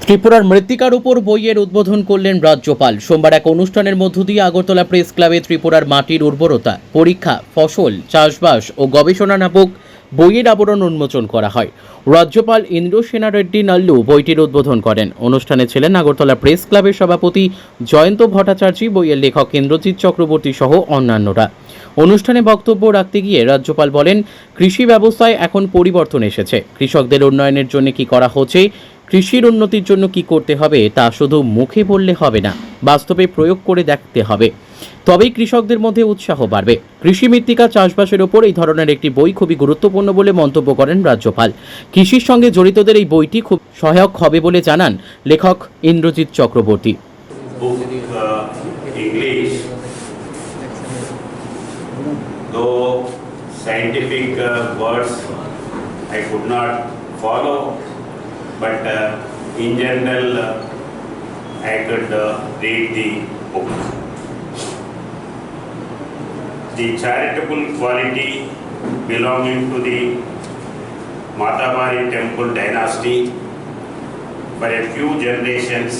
ত্রিপুরার মৃত্তিকার উপর বইয়ের উদ্বোধন করলেন রাজ্যপাল। সোমবার এক অনুষ্ঠানের মধ্য দিয়ে আগরতলা প্রেস ক্লাবে ত্রিপুরার মাটির উর্বরতা, পরীক্ষা, ফসল, চাষবাস ও গবেষণা নামক বইয়ের আবরণ উন্মোচন করা হয়। রাজ্যপাল ইন্দ্রসেনা রেড্ডি নাল্লু বইটির উদ্বোধন করেন। অনুষ্ঠানে ছিলেন আগরতলা প্রেস ক্লাবের সভাপতি জয়ন্ত ভট্টাচার্য, বইয়ের লেখক ইন্দ্রজিৎ চক্রবর্তী সহ অন্যান্যরা। অনুষ্ঠানে বক্তব্য রাখতে গিয়ে রাজ্যপাল বলেন, কৃষি ব্যবস্থায় এখন পরিবর্তন এসেছে। কৃষকদের উন্নয়নের জন্য কি করা হচ্ছে, কৃষির উন্নতির জন্য কি করতে হবে তা শুধু মুখে বললে হবে না, বাস্তবে প্রয়োগ করে দেখতে হবে। তবেই কৃষকদের মধ্যে উৎসাহ বাড়বে। কৃষি মৃত্তিকা চাষবাসের ওপর এই ধরনের একটি বই খুবই গুরুত্বপূর্ণ বলে মন্তব্য করেন রাজ্যপাল। কৃষির সঙ্গে জড়িতদের এই বইটি খুব সহায়ক হবে বলে জানান লেখক Indrajit Chakraborty. English, though scientific words I could not follow, but in general I could read the book. The charitable quality belonging to the Matabari temple dynasty for a few generations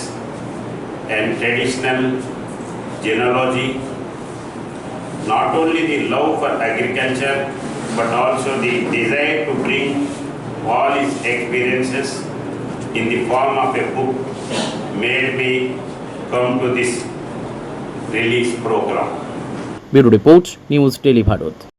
and traditional genealogy, not only the love for agriculture but also the desire to bring all his experiences in the form of a book made me come to this release program. Bureau report, news daily Bharat.